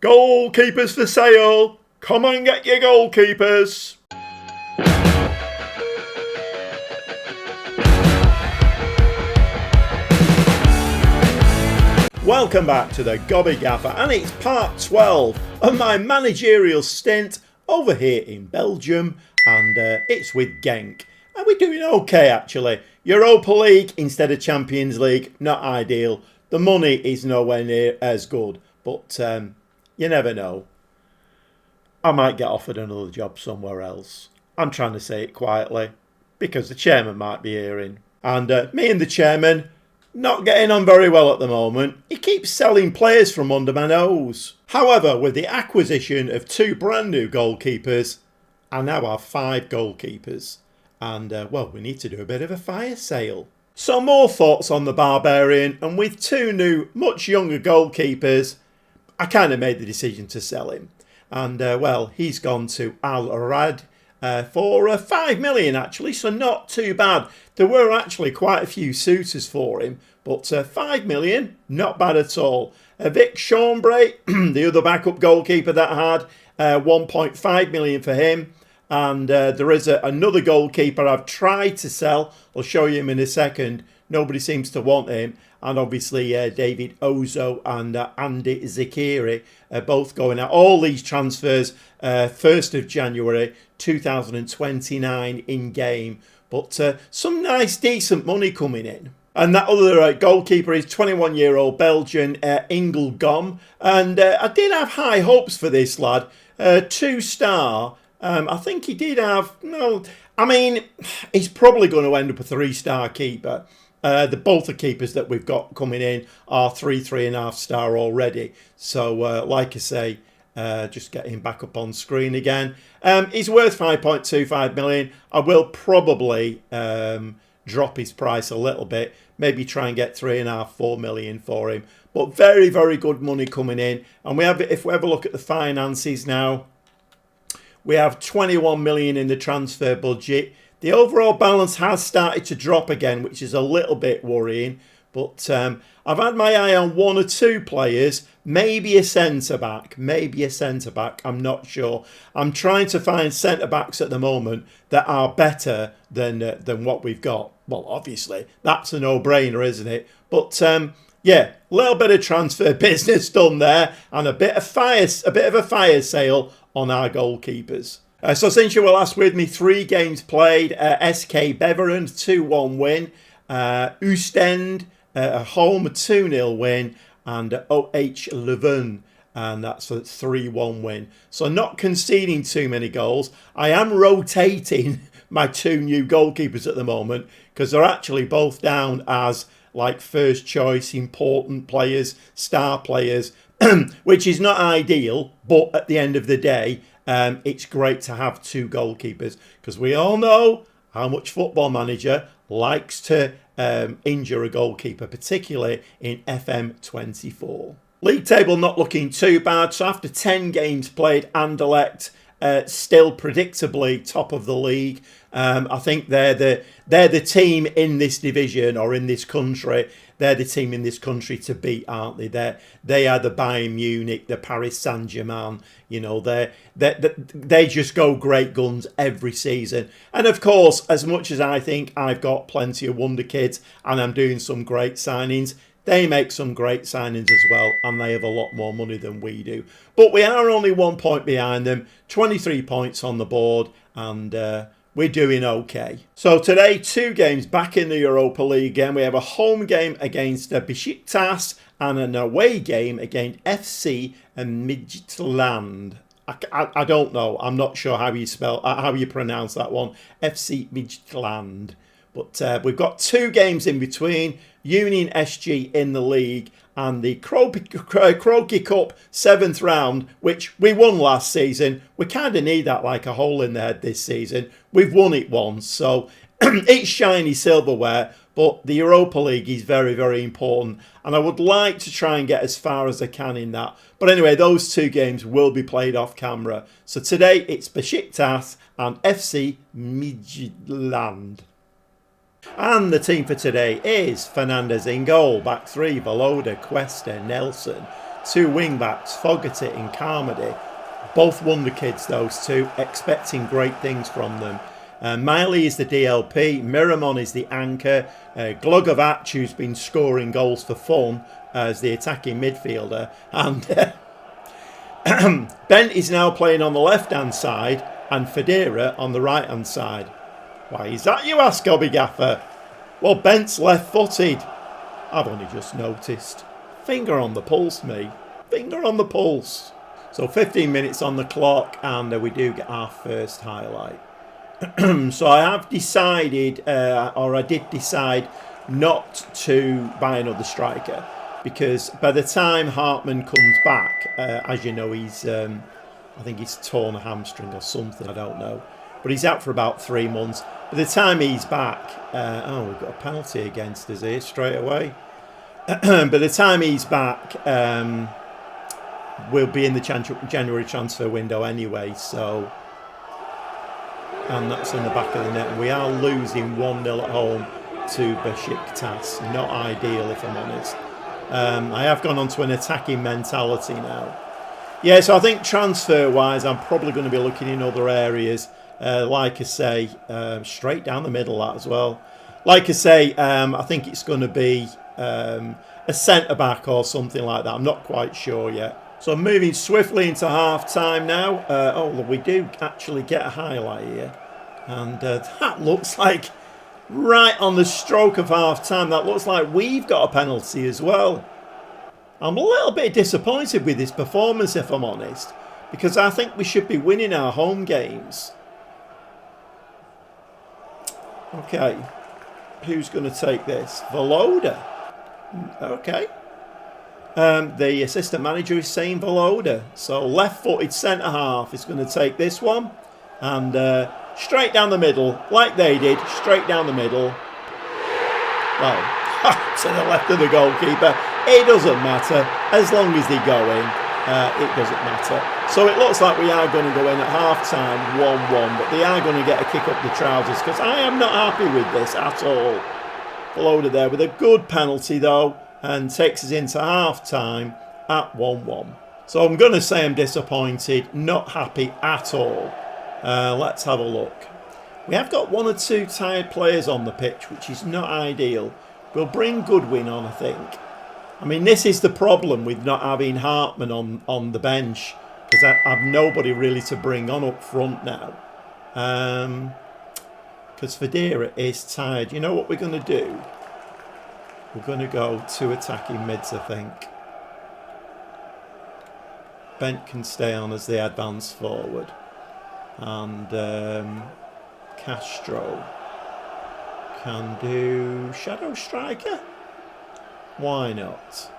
Goalkeepers for sale. Come and get your goalkeepers. Welcome back to the Gobby Gaffer, and it's part 12 of my managerial stint over here in Belgium, and it's with GENK. And we're doing okay actually. Europa League instead of Champions League, not ideal. The money is nowhere near as good, but you never know. I might get offered another job somewhere else. I'm trying to say it quietly because the chairman might be hearing. And me and the chairman, not getting on very well at the moment. He keeps selling players from under my nose. However, with the acquisition of 2 brand new goalkeepers, I now have 5 goalkeepers. And, well, we need to do a bit of a fire sale. So more thoughts on the Barbarian, and with 2 new, much younger goalkeepers, I kind of made the decision to sell him. And, well, he's gone to Al Arad for 5 million actually, so not too bad. There were actually quite a few suitors for him, but 5 million, not bad at all. Vic Chambray, the other backup goalkeeper that had 1.5 million for him. And there is another goalkeeper I've tried to sell. I'll show you him in a second. Nobody seems to want him. And obviously David Ozo and Andy Zakiri are both going out. All these transfers 1st of January 2029 in game. But some nice decent money coming in. And that other goalkeeper is 21-year-old Belgian Ingle Gom. And I did have high hopes for this lad. 2-star. I think he did have, no, I mean, he's probably going to end up a 3-star keeper. Both the keepers that we've got coming in are 3.5 star already. So, like I say, just get him back up on screen again. He's worth 5.25 million. I will probably drop his price a little bit. Maybe try and get 3.5, 4 million for him. But very, very good money coming in. And we have, if we have a look at the finances now, we have 21 million in the transfer budget. The overall balance has started to drop again, which is a little bit worrying. But I've had my eye on 1 or 2 players, maybe a centre-back, I'm not sure. I'm trying to find centre-backs at the moment that are better than what we've got. Well, obviously, that's a no-brainer, isn't it? But yeah, a little bit of transfer business done there, and a bit of a fire sale on our goalkeepers. So since you were last with me, 3 games played. SK Beveren 2-1 win. Oostend home 2-0 win. And OH Leuven, and that's a 3-1 win. So not conceding too many goals. I am rotating my 2 new goalkeepers at the moment because they're actually both down as like first choice, important players, star players, which is not ideal, but at the end of the day, it's great to have 2 goalkeepers because we all know how much Football Manager likes to injure a goalkeeper, particularly in FM24. League table not looking too bad, so after 10 games played, Anderlecht still predictably top of the league. I think they're the team in this division or in this country. They're the team in this country to beat, aren't they? They are the Bayern Munich, the Paris Saint-Germain. You know, they just go great guns every season. And of course, as much as I think I've got plenty of wonder kids and I'm doing some great signings, they make some great signings as well, and they have a lot more money than we do. But we are only 1 point behind them, 23 points on the board, and we're doing okay. So today, 2 games back in the Europa League again. We have a home game against Besiktas and an away game against FC Midtjylland. I don't know. I'm not sure how you pronounce that one. FC Midtjylland. But we've got 2 games in between. Union SG in the league and the Croaky Cup 7th round, which we won last season. We kind of need that like a hole in the head this season. We've won it once, so it's shiny silverware, but the Europa League is very, very important, and I would like to try and get as far as I can in that. But anyway, those 2 games will be played off camera. So today it's Besiktas and FC Midtjylland. And the team for today is Fernandez in goal, back 3, Valoda, Cuesta, Nelson. two wing-backs, Fogarty and Carmody. Both wonder kids, those two, expecting great things from them. Miley is the DLP, Miramon is the anchor, Glogovac, who's been scoring goals for fun, as the attacking midfielder, and Bent is now playing on the left-hand side and Federa on the right-hand side. Why is that, you ask, Gobby Gaffer? Well, Bent's left-footed. I've only just noticed. Finger on the pulse, me. Finger on the pulse. So 15 minutes on the clock, and we do get our first highlight. So I have decided, or I did decide, not to buy another striker, because by the time Hartman comes back, as you know, he's, I think he's torn a hamstring or something, I don't know. But he's out for about 3 months. By the time he's back, oh, we've got a penalty against us here straight away. By the time he's back, we'll be in the January transfer window anyway, so... And that's in the back of the net. And we are losing 1-0 at home to Besiktas. Not ideal, if I'm honest. I have gone on to an attacking mentality now. Yeah, so I think transfer-wise, I'm probably going to be looking in other areas. Like I say, straight down the middle that as well. Like I say, I think it's going to be a centre-back or something like that. I'm not quite sure yet. So moving swiftly into half-time now. Oh, we do actually get a highlight here. And that looks like, right on the stroke of half-time, that looks like we've got a penalty as well. I'm a little bit disappointed with this performance, if I'm honest, because I think we should be winning our home games. Okay, who's going to take this? Voloda. Okay. The assistant manager is saying Voloda. So left-footed centre-half is going to take this one. And straight down the middle, like they did, straight down the middle. Well, to the left of the goalkeeper. It doesn't matter. As long as they're going, it doesn't matter. So it looks like we are going to go in at half-time 1-1. But they are going to get a kick up the trousers, because I am not happy with this at all. Voloda there with a good penalty, though. And takes us into half-time at 1-1. So I'm going to say I'm disappointed, not happy at all. Let's have a look. We have got 1 or 2 tired players on the pitch, which is not ideal. We'll bring Goodwin on, I think. I mean, this is the problem with not having Hartman on the bench, because I have nobody really to bring on up front now. Because Federa is tired. You know what we're going to do? We're going to go 2 attacking mids, I think. Bent can stay on as they advance forward. And Castro can do shadow striker. Why not?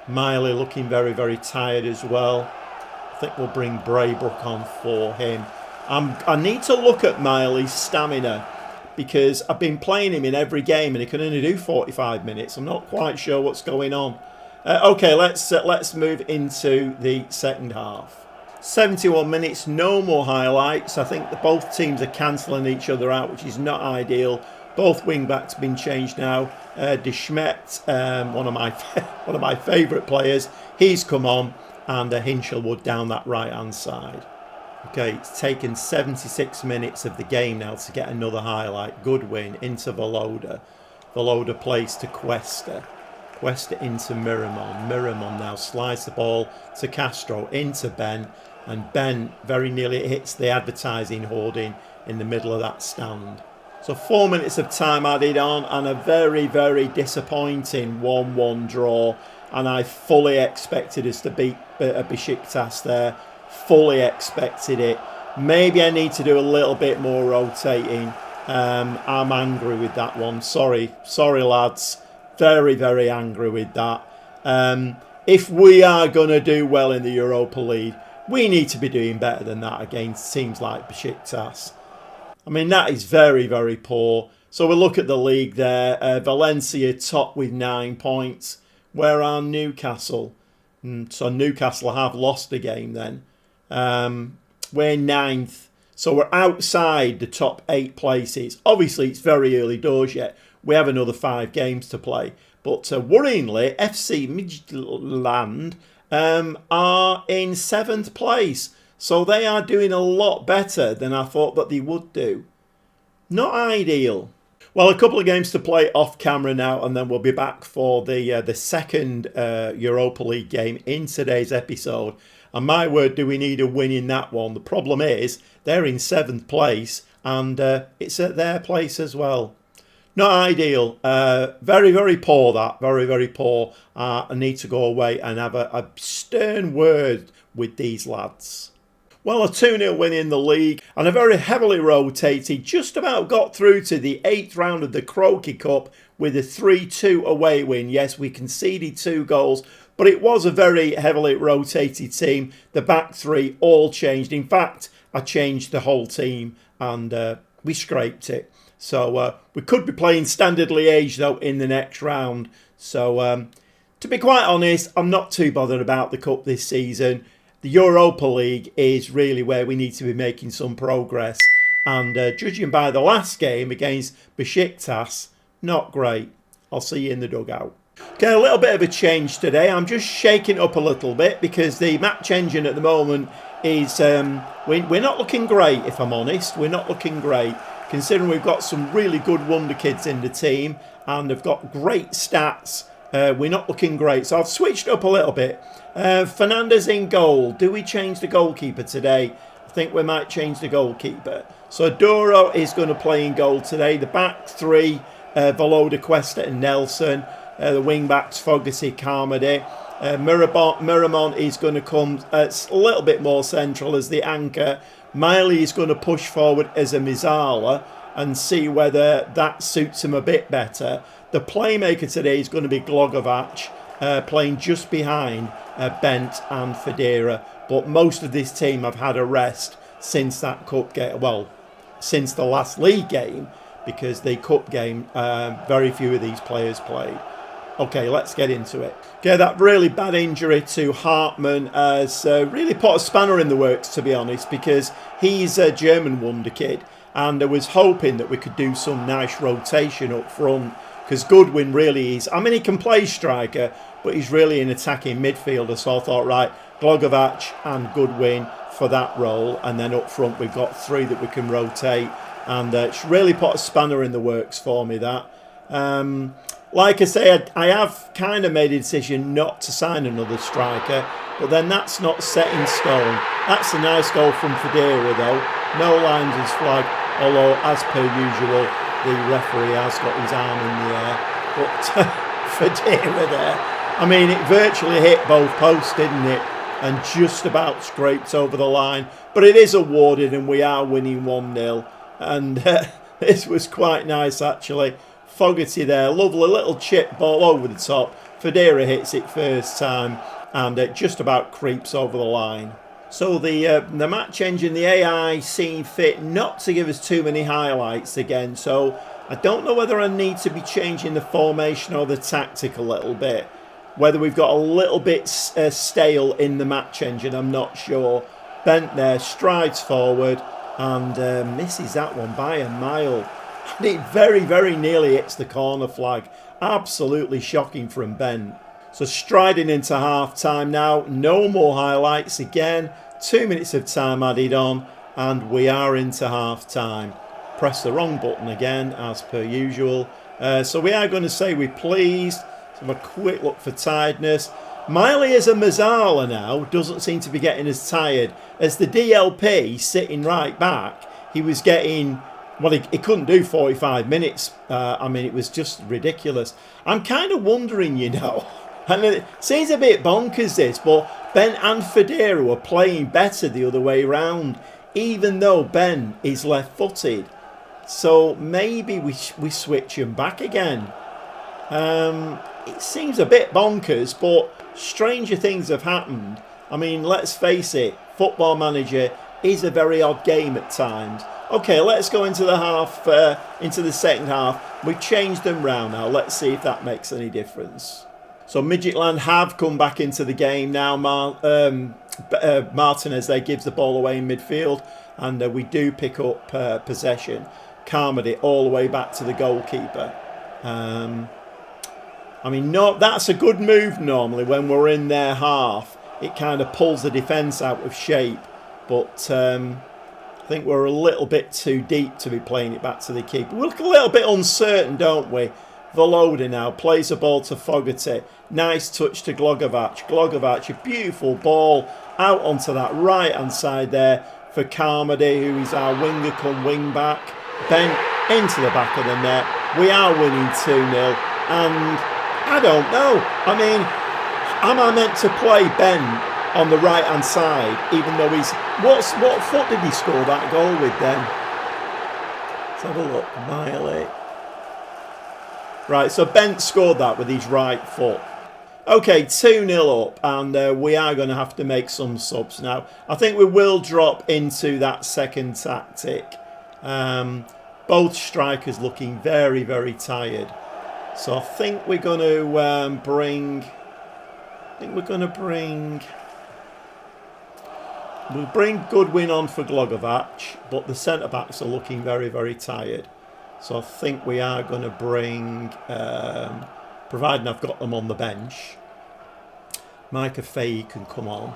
Miley looking very, very tired as well. I think we'll bring Braybrook on for him. I need to look at Miley's stamina, because I've been playing him in every game and he can only do 45 minutes. I'm not quite sure what's going on. Okay, let's move into the second half. 71 minutes, no more highlights. I think that both teams are cancelling each other out, which is not ideal. Both wing-backs have been changed now. De Schmet, one of my favourite players, he's come on, and Hinchelwood down that right-hand side. Okay, it's taken 76 minutes of the game now to get another highlight. Goodwin into Voloda. Voloda plays to Cuesta. Cuesta into Miramon. Miramon now slides the ball to Castro, into Ben. And Ben very nearly hits the advertising hoarding in the middle of that stand. So 4 minutes of time added on, and a very, very disappointing 1-1 draw. And I fully expected us to beat Besiktas there. Fully expected it. Maybe I need to do a little bit more rotating. I'm angry with that one. Sorry lads. Very, very angry with that. If we are going to do well in the Europa League, we need to be doing better than that against teams like Besiktas. I mean, that is very, very poor. So we'll look at the league there. Valencia top with 9 points. Where are Newcastle? So Newcastle have lost a game then. We're 9th. So we're outside the top 8 places. Obviously, it's very early doors yet. We have another 5 games to play. But worryingly, FC Midtjylland are in 7th place. So they are doing a lot better than I thought that they would do. Not ideal. Well, a couple of games to play off camera now, and then we'll be back for the second Europa League game in today's episode. And my word, do we need a win in that one? The problem is they're in 7th place, and it's at their place as well. Not ideal. Very, very poor that. Very, very poor. I need to go away and have a stern word with these lads. Well, a 2-0 win in the league and a very heavily rotated, just about got through to the 8th round of the Croaky Cup with a 3-2 away win. Yes, we conceded 2 goals, but it was a very heavily rotated team. The back three all changed. In fact, I changed the whole team and we scraped it. So we could be playing Standard Liège though in the next round. So to be quite honest, I'm not too bothered about the cup this season. The Europa League is really where we need to be making some progress. And judging by the last game against Besiktas, not great. I'll see you in the dugout. Okay, a little bit of a change today. I'm just shaking up a little bit because the match engine at the moment is... we're not looking great, if I'm honest. We're not looking great. Considering we've got some really good wonder kids in the team and they've got great stats. We're not looking great. So I've switched up a little bit. Fernandez in goal. Do we change the goalkeeper today? I think we might change the goalkeeper. So Duro is going to play in goal today. The back three, Valoda, Cuesta and Nelson. The wing backs, Fogarty, Carmody. Miramon is going to come a little bit more central as the anchor. Miley is going to push forward as a Mizala and see whether that suits him a bit better. The playmaker today is going to be Glogovac, playing just behind Bent and Federa. But most of this team have had a rest since that cup game. Well, since the last league game, because the cup game, very few of these players played. Okay, let's get into it. Okay, that really bad injury to Hartmann has really put a spanner in the works, to be honest, because he's a German wonder kid. And I was hoping that we could do some nice rotation up front. Because Goodwin really is... I mean, he can play striker, but he's really an attacking midfielder. So I thought, right, Glogovac and Goodwin for that role. And then up front, we've got 3 that we can rotate. And it's really put a spanner in the works for me, that. Like I say, I have kind of made a decision not to sign another striker. But then that's not set in stone. That's a nice goal from Federa, though. No lines as flag. Although, as per usual... the referee has got his arm in the air, but Federa there. I mean, it virtually hit both posts, didn't it? And just about scraped over the line. But it is awarded and we are winning 1-0. And this was quite nice, actually. Fogarty there, lovely little chip ball over the top. Federa hits it first time and it just about creeps over the line. So the match engine, the AI, seemed fit not to give us too many highlights again. So I don't know whether I need to be changing the formation or the tactic a little bit. Whether we've got a little bit stale in the match engine, I'm not sure. Bent there, strides forward and misses that one by a mile. And it very, very nearly hits the corner flag. Absolutely shocking from Bent. So striding into half-time now, no more highlights again, 2 minutes of time added on, and we are into half-time. Press the wrong button again, as per usual. So we are going to say we're pleased. Let's have a quick look for tiredness. Miley as a Mazzala now doesn't seem to be getting as tired. As the DLP sitting right back, he was getting... Well, he couldn't do 45 minutes. I mean, it was just ridiculous. I'm kind of wondering, you know... And it seems a bit bonkers this, but Ben and Federa were playing better the other way round, even though Ben is left-footed. So maybe we switch him back again. It seems a bit bonkers, but stranger things have happened. I mean, let's face it, Football Manager is a very odd game at times. Okay, let's go into the second half. We've changed them round now. Let's see if that makes any difference. So Midtjylland have come back into the game now. Martinez there gives the ball away in midfield. And we do pick up possession. Carmody all the way back to the goalkeeper. I mean, no, that's a good move normally when we're in their half. It kind of pulls the defence out of shape. But I think we're a little bit too deep to be playing it back to the keeper. We look a little bit uncertain, don't we? Volodi now plays the ball to Fogarty. Nice touch to Glogovac. Glogovac, a beautiful ball out onto that right-hand side there for Carmody, who is our winger come wing back. Bent into the back of the net. We are winning 2-0. And I don't know. I mean, am I meant to play Ben on the right-hand side, even though he's... What foot did he score that goal with then? Let's have a look. Miley. Right, so Bent scored that with his right foot. Okay, 2-0 up, and we are going to have to make some subs now. I think we will drop into that second tactic. Both strikers looking very, very tired. So I think we're going to bring... We'll bring Goodwin on for Glogovac, but the centre-backs are looking very, very tired. So I think we are going to bring, providing I've got them on the bench, Micah Faye can come on.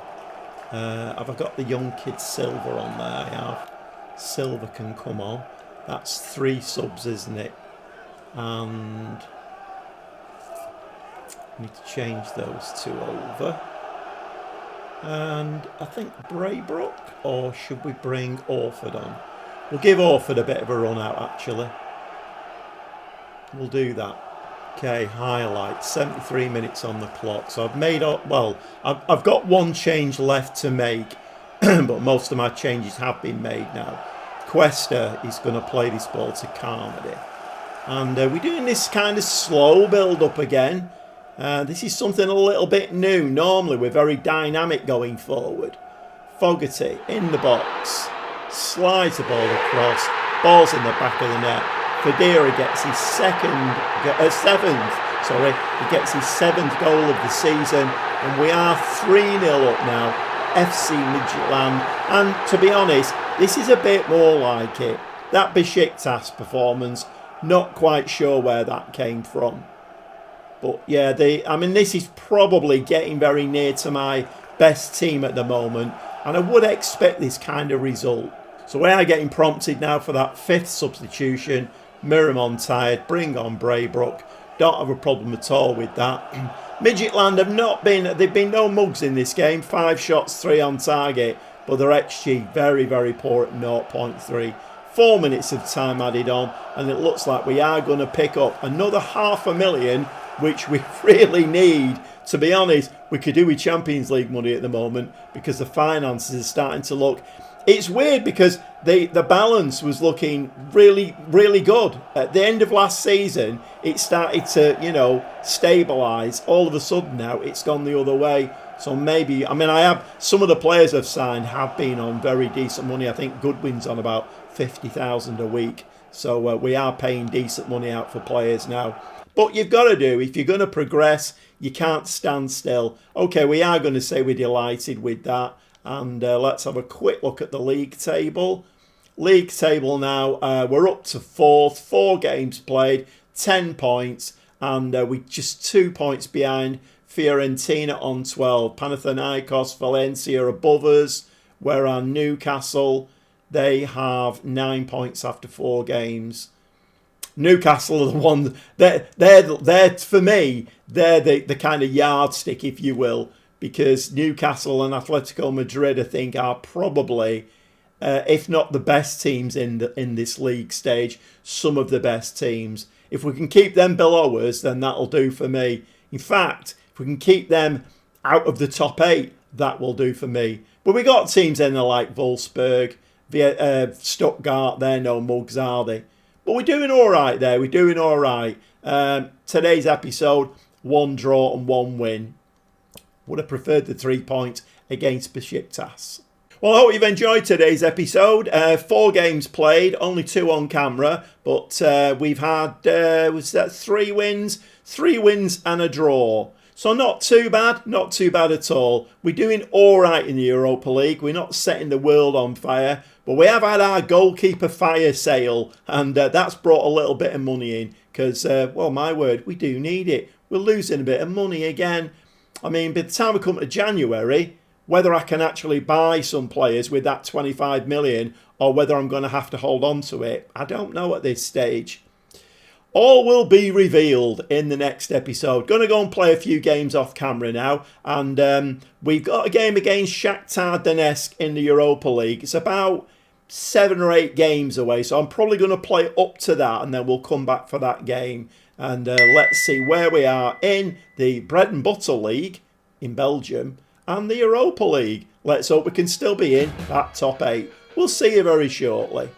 Have I got the young kid Silver on there? I have. Silver can come on. That's 3 subs, isn't it? And I need to change those 2 over. And I think Braybrook, or should we bring Orford on? We'll give Orford a bit of a run out, actually. We'll do that. Okay, highlights. 73 minutes on the clock. So I've made up. Well, I've got 1 change left to make, but most of my changes have been made now. Cuesta is going to play this ball to Carmody, and we're doing this kind of slow build up again. This is something a little bit new. Normally we're very dynamic going forward. Fogarty in the box, slides the ball across, ball's in the back of the net. Fadira gets his seventh goal of the season, and we are 3-0 up now. FC Midtjylland, and to be honest, this is a bit more like it. That Besiktas performance, not quite sure where that came from. But yeah, this is probably getting very near to my best team at the moment, and I would expect this kind of result. So we are getting prompted now for that 5th substitution. Miramon tired, bring on Braybrook. Don't have a problem at all with that. Midtjylland they've been no mugs in this game. 5 shots, 3 on target, but their XG very, very poor at 0.3. 4 minutes of time added on, and it looks like we are going to pick up another 500,000, which we really need. To be honest, we could do with Champions League money at the moment because the finances are starting to look... It's weird because the balance was looking really, really good. At the end of last season, it started to, stabilise. All of a sudden now, it's gone the other way. So maybe, some of the players I've signed have been on very decent money. I think Goodwin's on about 50,000 a week. So we are paying decent money out for players now. But you've got to do, if you're going to progress, you can't stand still. Okay, we are going to say we're delighted with that. And let's have a quick look at the league table. League table now, we're up to 4th, 4 games played, 10 points, and we're just 2 points behind Fiorentina on 12. Panathinaikos, Valencia above us, where are Newcastle? They have 9 points after 4 games. Newcastle are the one, they're for me, they're the kind of yardstick, if you will, because Newcastle and Atletico Madrid, I think, are probably, if not the best teams in this league stage, some of the best teams. If we can keep them below us, then that'll do for me. In fact, if we can keep them out of the top 8, that will do for me. But we got teams in there like Wolfsburg, Stuttgart, they're no mugs, are they? But we're doing all right there. We're doing all right. Today's episode, 1 draw and 1 win. Would have preferred the 3 points against Besiktas. Well, I hope you've enjoyed today's episode. 4 games played, only 2 on camera. But we've had, 3 wins? 3 wins and a draw. So not too bad at all. We're doing all right in the Europa League. We're not setting the world on fire. But we have had our goalkeeper fire sale, and that's brought a little bit of money in because, well, my word, we do need it. we're losing a bit of money again. I mean, by the time we come to January, whether I can actually buy some players with that 25 million or whether I'm going to have to hold on to it, I don't know at this stage. All will be revealed in the next episode. Going to go and play a few games off camera now. And we've got a game against Shakhtar Donetsk in the Europa League. It's about 7 or 8 games away. So I'm probably going to play up to that. And then we'll come back for that game. And let's see where we are in the Bread and Butter League in Belgium and the Europa League. Let's hope we can still be in that top 8. We'll see you very shortly.